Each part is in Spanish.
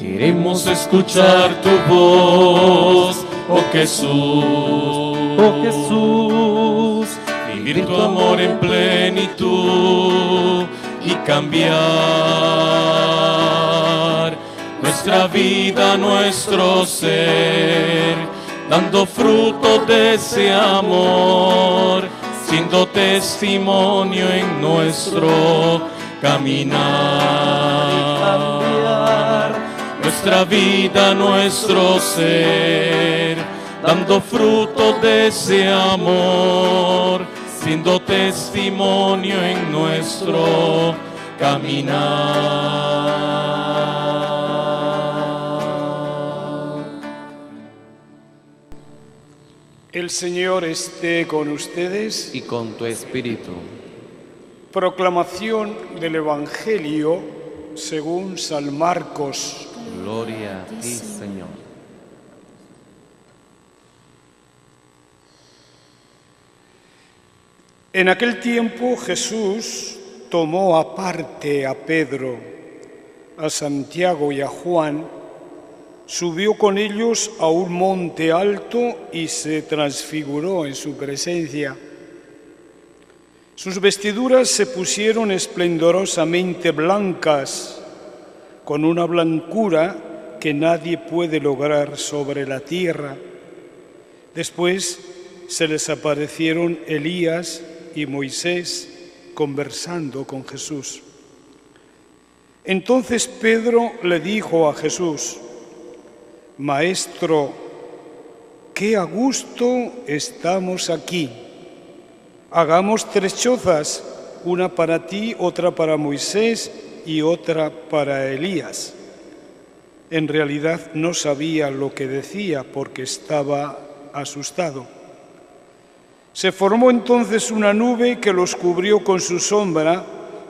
Queremos escuchar tu voz, oh Jesús, oh Jesús, vivir tu amor en plenitud y cambiar nuestra vida, nuestro ser, dando fruto de ese amor, siendo testimonio en nuestro caminar. Nuestra vida, nuestro ser, dando fruto de ese amor, siendo testimonio en nuestro caminar. El Señor esté con ustedes. y con tu espíritu. Proclamación del Evangelio según San Marcos. Gloria a ti, Señor. En aquel tiempo Jesús tomó aparte a Pedro, a Santiago y a Juan, subió con ellos a un monte alto y se transfiguró en su presencia. Sus vestiduras se pusieron esplendorosamente blancas, con una blancura que nadie puede lograr sobre la tierra. Después se les aparecieron Elías y Moisés conversando con Jesús. Entonces Pedro le dijo a Jesús: Maestro, qué a gusto estamos aquí. Hagamos 3 chozas, una para ti, otra para Moisés y otra para Elías. En realidad no sabía lo que decía porque estaba asustado. Se formó entonces una nube que los cubrió con su sombra,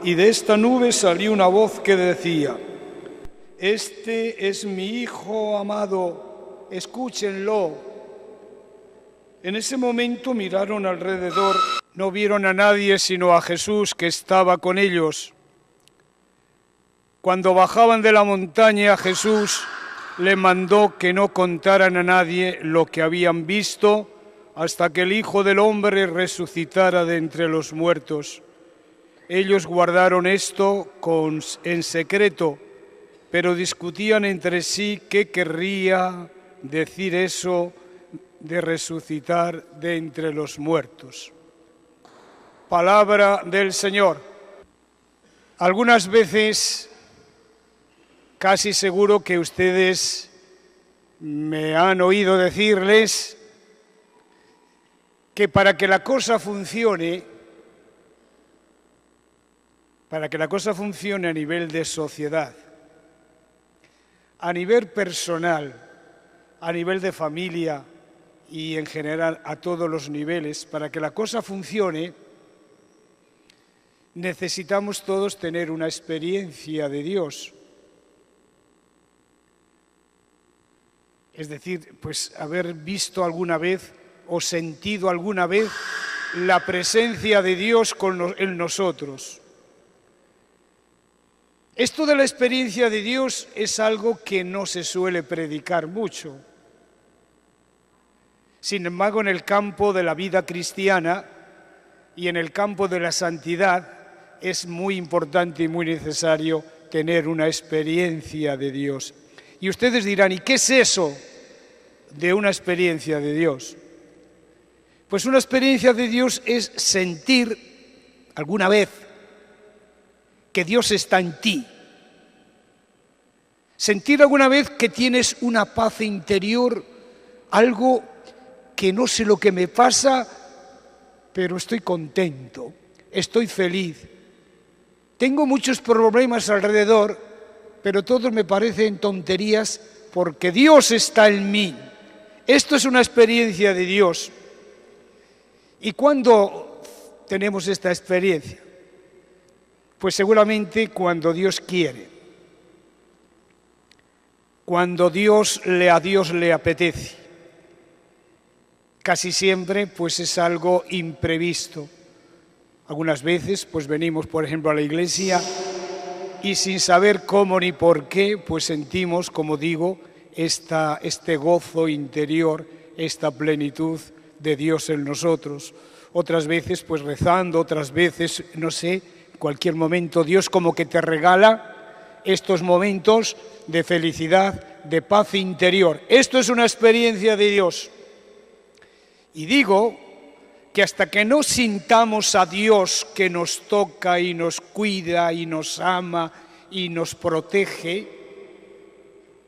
y de esta nube salió una voz que decía: Este es mi Hijo amado, escúchenlo. En ese momento miraron alrededor, no vieron a nadie sino a Jesús que estaba con ellos. Cuando bajaban de la montaña, Jesús le mandó que no contaran a nadie lo que habían visto hasta que el Hijo del Hombre resucitara de entre los muertos. Ellos guardaron esto en secreto, pero discutían entre sí qué querría decir eso de resucitar de entre los muertos. Palabra del Señor. Algunas veces, casi seguro que ustedes me han oído decirles que para que la cosa funcione a nivel de sociedad, a nivel personal, a nivel de familia y en general a todos los niveles, para que la cosa funcione, necesitamos todos tener una experiencia de Dios. Es decir, pues haber visto alguna vez o sentido alguna vez la presencia de Dios en nosotros. Esto de la experiencia de Dios es algo que no se suele predicar mucho. Sin embargo, en el campo de la vida cristiana y en el campo de la santidad es muy importante y muy necesario tener una experiencia de Dios. Y ustedes dirán, ¿y qué es eso de una experiencia de Dios? Pues una experiencia de Dios es sentir alguna vez que Dios está en ti. Sentir alguna vez que tienes una paz interior, algo que no sé lo que me pasa, pero estoy contento, estoy feliz. Tengo muchos problemas alrededor, pero todos me parecen tonterías porque Dios está en mí. Esto es una experiencia de Dios. ¿Y cuándo tenemos esta experiencia? Pues seguramente cuando Dios quiere, cuando a Dios le apetece. Casi siempre pues es algo imprevisto. Algunas veces pues venimos, por ejemplo, a la iglesia y sin saber cómo ni por qué, pues sentimos, como digo, este gozo interior, esta plenitud de Dios en nosotros. Otras veces pues rezando, otras veces, no sé, en cualquier momento Dios como que te regala estos momentos de felicidad, de paz interior. Esto es una experiencia de Dios. Y digo que hasta que no sintamos a Dios que nos toca y nos cuida y nos ama y nos protege,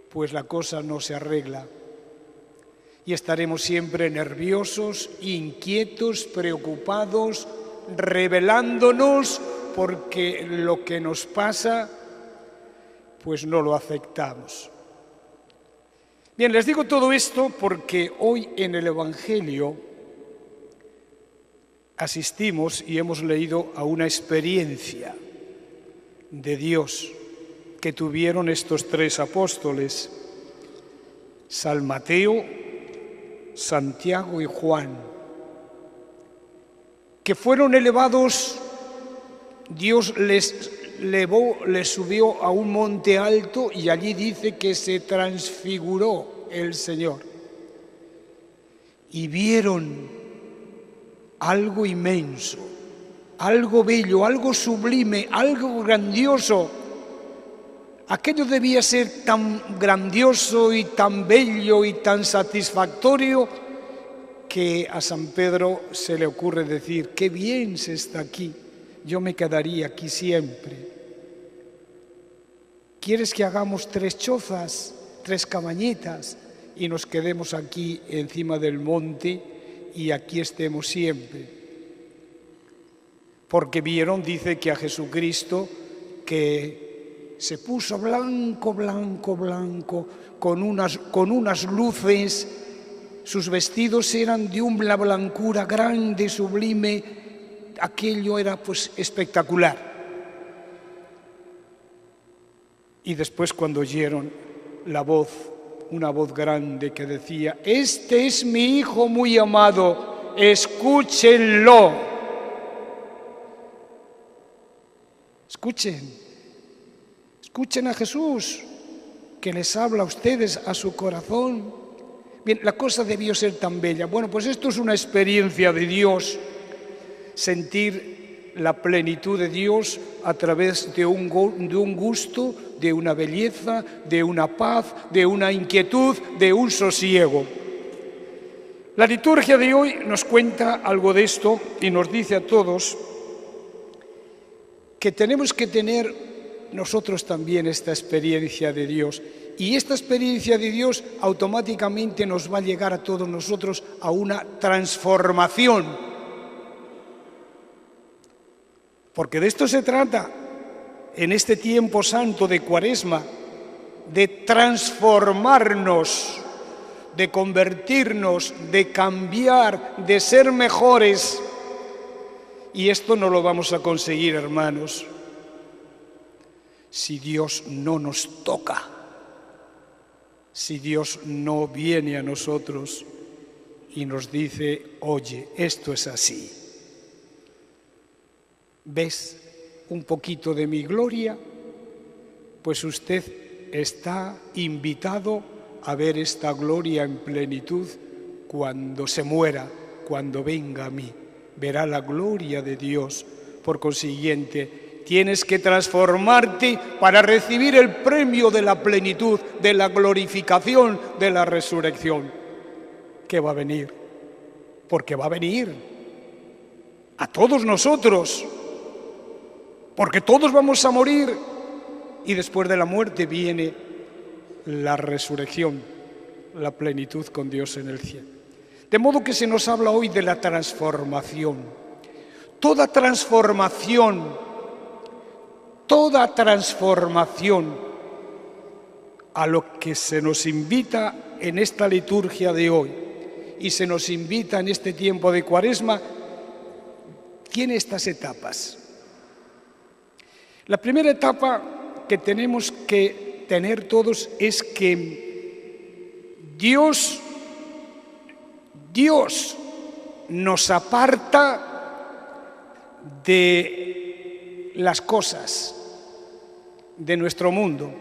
pues la cosa no se arregla. Y estaremos siempre nerviosos, inquietos, preocupados, rebelándonos porque lo que nos pasa, pues no lo aceptamos. Bien, les digo todo esto porque hoy en el Evangelio asistimos y hemos leído a una experiencia de Dios que tuvieron estos tres apóstoles, San Mateo, Santiago y Juan, que fueron elevados. Dios les subió a un monte alto y allí dice que se transfiguró el Señor. Y vieron algo inmenso, algo bello, algo sublime, algo grandioso. Aquello debía ser tan grandioso y tan bello y tan satisfactorio que a San Pedro se le ocurre decir: qué bien se está aquí, yo me quedaría aquí siempre. ¿Quieres que hagamos 3 chozas, 3 cabañitas y nos quedemos aquí encima del monte y aquí estemos siempre? Porque vieron, dice, que a Jesucristo, que se puso blanco, blanco, blanco, con unas luces. Sus vestidos eran de una blancura grande, sublime. Aquello era pues espectacular. Y después cuando oyeron la voz, una voz grande que decía: este es mi Hijo muy amado, escúchenlo. Escuchen a Jesús, que les habla a ustedes, a su corazón. Bien, la cosa debió ser tan bella. Bueno, pues esto es una experiencia de Dios, sentir la plenitud de Dios a través de un gusto, de una belleza, de una paz, de una inquietud, de un sosiego. La liturgia de hoy nos cuenta algo de esto y nos dice a todos que tenemos que tener nosotros también esta experiencia de Dios. Y esta experiencia de Dios automáticamente nos va a llegar a todos nosotros a una transformación. Porque de esto se trata en este tiempo santo de Cuaresma, de transformarnos, de convertirnos, de cambiar, de ser mejores. Y esto no lo vamos a conseguir, hermanos, si Dios no nos toca, si Dios no viene a nosotros y nos dice: oye, esto es así. ¿Ves un poquito de mi gloria? Pues usted está invitado a ver esta gloria en plenitud cuando se muera, cuando venga a mí. Verá la gloria de Dios. Por consiguiente, tienes que transformarte para recibir el premio de la plenitud, de la glorificación, de la resurrección, que va a venir. Porque va a venir a todos nosotros, porque todos vamos a morir y después de la muerte viene la resurrección, la plenitud con Dios en el cielo. De modo que se nos habla hoy de la transformación. Toda transformación a lo que se nos invita en esta liturgia de hoy y se nos invita en este tiempo de Cuaresma, tiene estas etapas. La primera etapa que tenemos que tener todos es que Dios nos aparta de las cosas de nuestro mundo.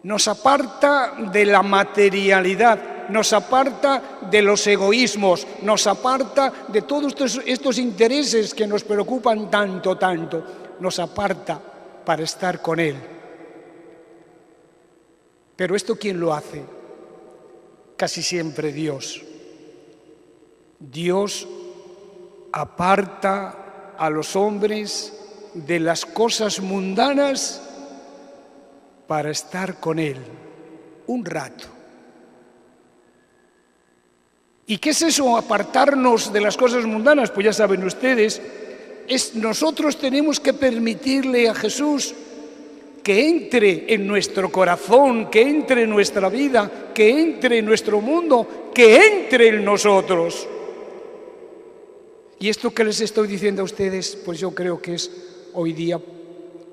Nos aparta de la materialidad, nos aparta de los egoísmos, nos aparta de todos estos intereses que nos preocupan tanto, nos aparta para estar con Él. Pero ¿esto quién lo hace? Casi siempre Dios. Dios aparta a los hombres de las cosas mundanas para estar con Él un rato. ¿Y qué es eso, apartarnos de las cosas mundanas? Pues ya saben ustedes, nosotros tenemos que permitirle a Jesús que entre en nuestro corazón, que entre en nuestra vida, que entre en nuestro mundo, que entre en nosotros. Y esto que les estoy diciendo a ustedes, pues yo creo que es hoy día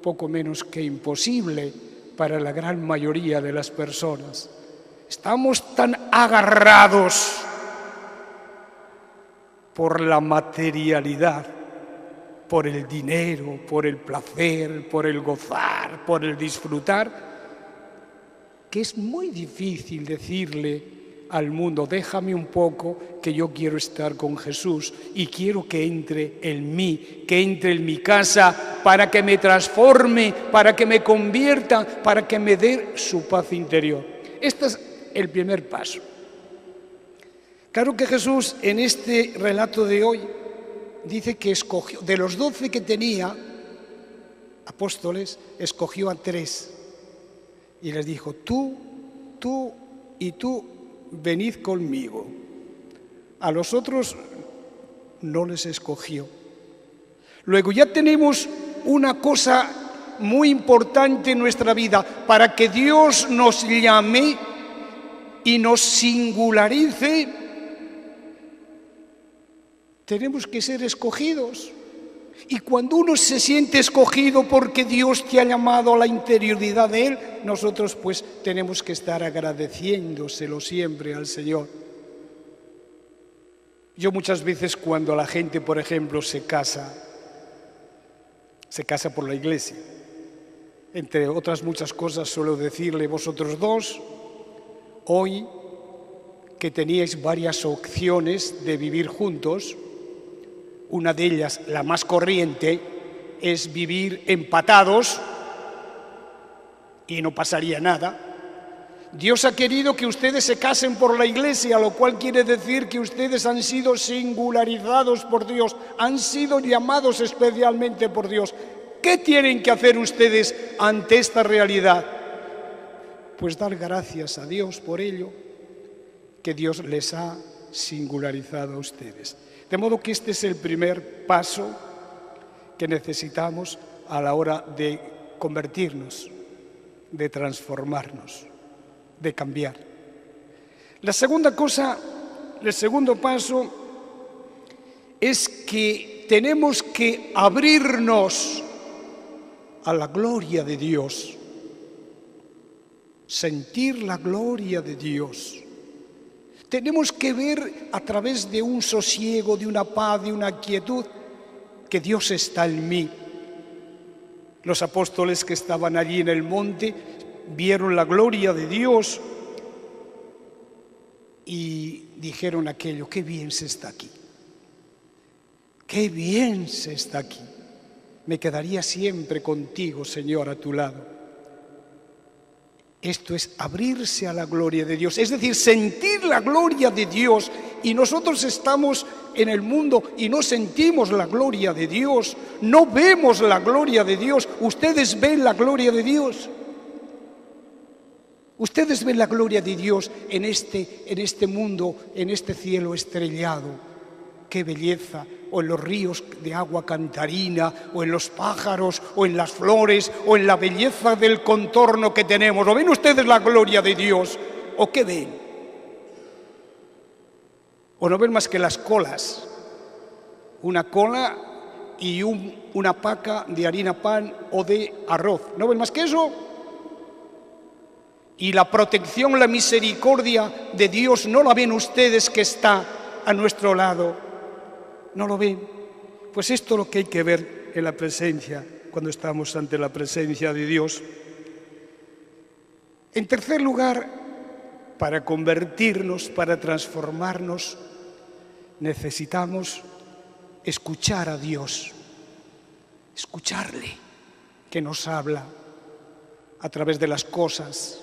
poco menos que imposible para la gran mayoría de las personas. Estamos tan agarrados por la materialidad, por el dinero, por el placer, por el gozar, por el disfrutar, que es muy difícil decirle al mundo, déjame un poco que yo quiero estar con Jesús y quiero que entre en mí, que entre en mi casa para que me transforme, para que me convierta, para que me dé su paz interior. Este es el primer paso. Claro que Jesús en este relato de hoy dice que escogió, de los 12 que tenía, apóstoles, escogió a 3 y les dijo, tú y tú, venid conmigo. A los otros no les escogió. Luego ya tenemos una cosa muy importante en nuestra vida. Para que Dios nos llame y nos singularice, tenemos que ser escogidos. Y cuando uno se siente escogido porque Dios te ha llamado a la interioridad de Él, nosotros pues tenemos que estar agradeciéndoselo siempre al Señor. Yo muchas veces cuando la gente, por ejemplo, se casa por la iglesia. Entre otras muchas cosas suelo decirle, vosotros dos, hoy que teníais varias opciones de vivir juntos, una de ellas, la más corriente, es vivir empatados y no pasaría nada. Dios ha querido que ustedes se casen por la iglesia, lo cual quiere decir que ustedes han sido singularizados por Dios, han sido llamados especialmente por Dios. ¿Qué tienen que hacer ustedes ante esta realidad? Pues dar gracias a Dios por ello, que Dios les ha singularizado a ustedes. De modo que este es el primer paso que necesitamos a la hora de convertirnos, de transformarnos, de cambiar. La segunda cosa, el segundo paso, es que tenemos que abrirnos a la gloria de Dios, sentir la gloria de Dios. Tenemos que ver a través de un sosiego, de una paz, de una quietud, que Dios está en mí. Los apóstoles que estaban allí en el monte vieron la gloria de Dios y dijeron aquello, qué bien se está aquí, qué bien se está aquí. Me quedaría siempre contigo, Señor, a tu lado. Esto es abrirse a la gloria de Dios, es decir, sentir la gloria de Dios. Y nosotros estamos en el mundo y no sentimos la gloria de Dios, no vemos la gloria de Dios. ¿Ustedes ven la gloria de Dios? ¿Ustedes ven la gloria de Dios en este mundo, en este cielo estrellado? ¡Qué belleza! O en los ríos de agua cantarina, o en los pájaros, o en las flores, o en la belleza del contorno que tenemos. ¿O ven ustedes la gloria de Dios? ¿O qué ven? ¿O no ven más que las colas? Una cola y una paca de harina pan o de arroz. ¿No ven más que eso? Y la protección, la misericordia de Dios, ¿no la ven ustedes que está a nuestro lado? ¿No lo ven? Pues esto es lo que hay que ver en la presencia cuando estamos ante la presencia de Dios. En tercer lugar, para convertirnos, para transformarnos, necesitamos escuchar a Dios, escucharle, que nos habla a través de las cosas,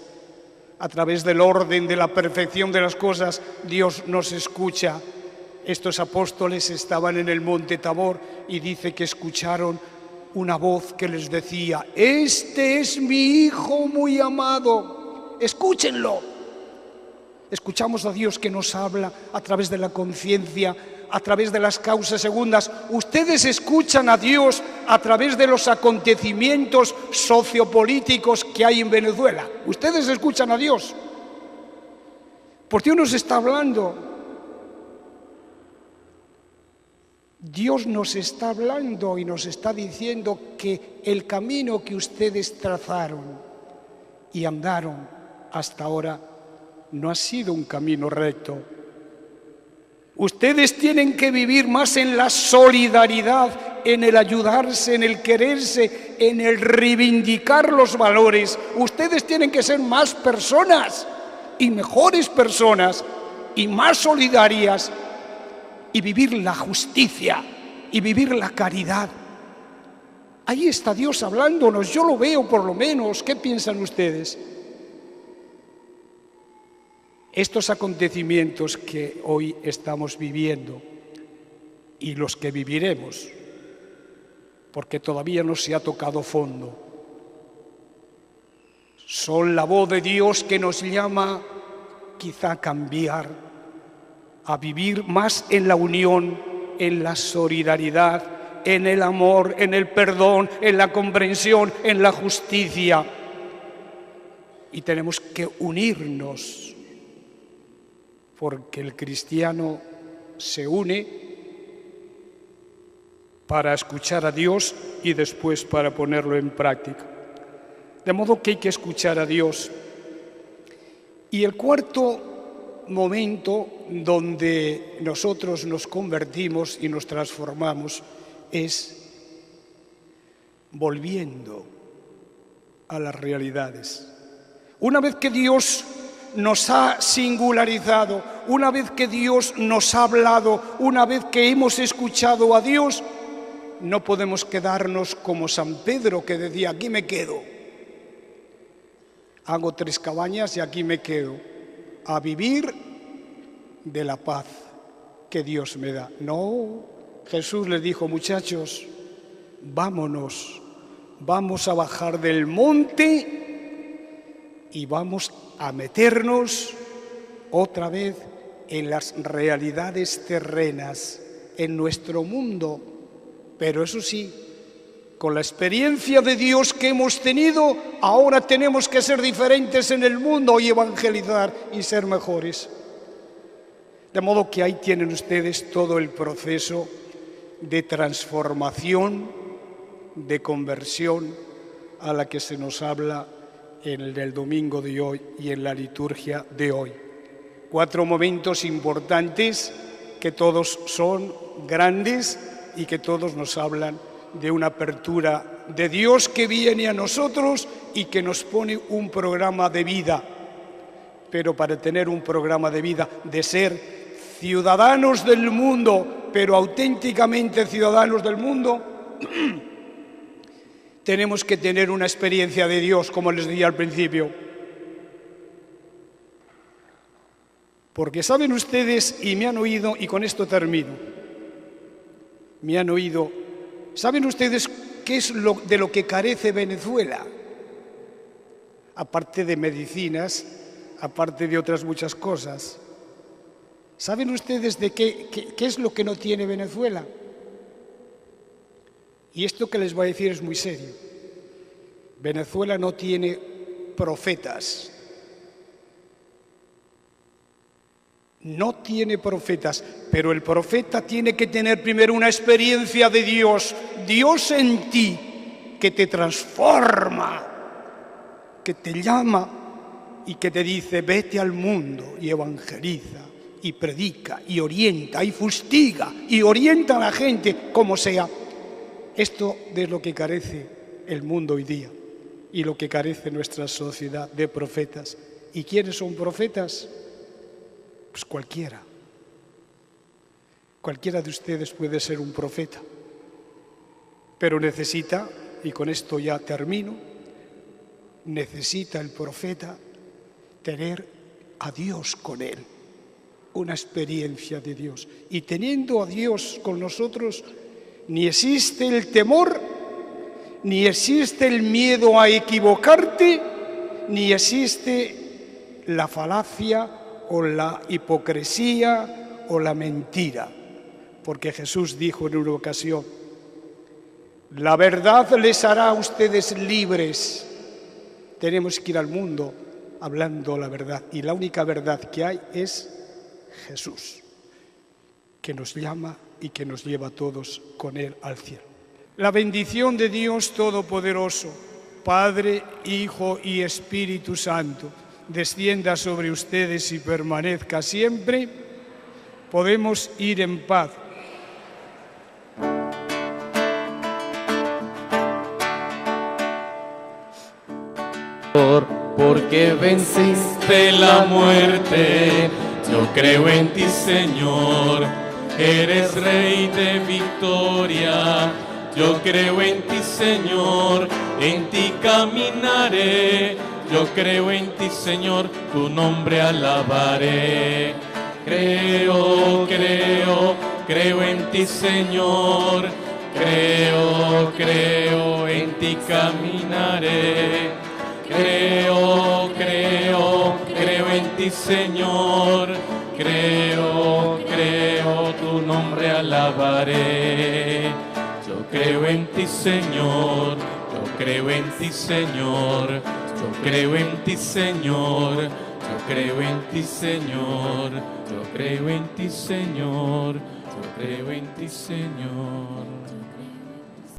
a través del orden, de la perfección de las cosas. Dios nos escucha. Estos apóstoles estaban en el monte Tabor y dice que escucharon una voz que les decía: este es mi Hijo muy amado, escúchenlo. Escuchamos a Dios que nos habla a través de la conciencia, a través de las causas segundas. Ustedes escuchan a Dios a través de los acontecimientos sociopolíticos que hay en Venezuela. Ustedes escuchan a Dios. Porque Dios nos está hablando. Dios nos está hablando y nos está diciendo que el camino que ustedes trazaron y andaron hasta ahora no ha sido un camino recto. Ustedes tienen que vivir más en la solidaridad, en el ayudarse, en el quererse, en el reivindicar los valores. Ustedes tienen que ser más personas y mejores personas y más solidarias y vivir la justicia y vivir la caridad. Ahí está Dios hablándonos, yo lo veo por lo menos. ¿Qué piensan ustedes? Estos acontecimientos que hoy estamos viviendo y los que viviremos, porque todavía no se ha tocado fondo, son la voz de Dios que nos llama quizá a cambiar, a vivir más en la unión, en la solidaridad, en el amor, en el perdón, en la comprensión, en la justicia. Y tenemos que unirnos, porque el cristiano se une para escuchar a Dios y después para ponerlo en práctica. De modo que hay que escuchar a Dios. Y el cuarto momento donde nosotros nos convertimos y nos transformamos es volviendo a las realidades. Una vez que Dios nos ha singularizado, una vez que Dios nos ha hablado, una vez que hemos escuchado a Dios, no podemos quedarnos como San Pedro, que decía: aquí me quedo. Hago 3 cabañas y aquí me quedo, a vivir de la paz que Dios me da. No, Jesús les dijo: muchachos, vámonos, vamos a bajar del monte y vamos a meternos otra vez en las realidades terrenas, en nuestro mundo. Pero eso sí, con la experiencia de Dios que hemos tenido, ahora tenemos que ser diferentes en el mundo y evangelizar y ser mejores. De modo que ahí tienen ustedes todo el proceso de transformación, de conversión a la que se nos habla en el domingo de hoy y en la liturgia de hoy. 4 momentos importantes que todos son grandes y que todos nos hablan de una apertura de Dios que viene a nosotros y que nos pone un programa de vida. Pero para tener un programa de vida, de ser ciudadanos del mundo, pero auténticamente ciudadanos del mundo, tenemos que tener una experiencia de Dios, como les decía al principio. Porque saben ustedes, y me han oído, y con esto termino, me han oído, ¿saben ustedes qué es de lo que carece Venezuela? Aparte de medicinas, aparte de otras muchas cosas. ¿Saben ustedes de qué es lo que no tiene Venezuela? Y esto que les voy a decir es muy serio. Venezuela no tiene profetas. No tiene profetas, pero el profeta tiene que tener primero una experiencia de Dios, Dios en ti, que te transforma, que te llama y que te dice: vete al mundo y evangeliza, y predica, y orienta, y fustiga, y orienta a la gente como sea. Esto es lo que carece el mundo hoy día y lo que carece nuestra sociedad, de profetas. ¿Y quiénes son profetas? Pues cualquiera. Cualquiera de ustedes puede ser un profeta, pero necesita, y con esto ya termino, necesita el profeta tener a Dios con él, una experiencia de Dios. Y teniendo a Dios con nosotros, ni existe el temor, ni existe el miedo a equivocarte, ni existe la falacia o la hipocresía o la mentira. Porque Jesús dijo en una ocasión: la verdad les hará a ustedes libres. Tenemos que ir al mundo hablando la verdad, y la única verdad que hay es Jesús, que nos llama y que nos lleva a todos con Él al cielo. La bendición de Dios Todopoderoso, Padre, Hijo y Espíritu Santo, descienda sobre ustedes y permanezca siempre. Podemos ir en paz. Porque venciste la muerte, yo creo en ti, Señor, eres Rey de victoria. Yo creo en ti, Señor, en ti caminaré. Yo creo en ti, Señor, tu nombre alabaré. Creo en ti, Señor. Creo en ti caminaré. Creo en ti, Señor. Creo, tu nombre alabaré. Yo creo en ti, Señor. Yo creo en ti, Señor. Yo creo en ti, Señor. Yo creo en ti, Señor. Yo creo en ti, Señor. Yo creo en ti, Señor.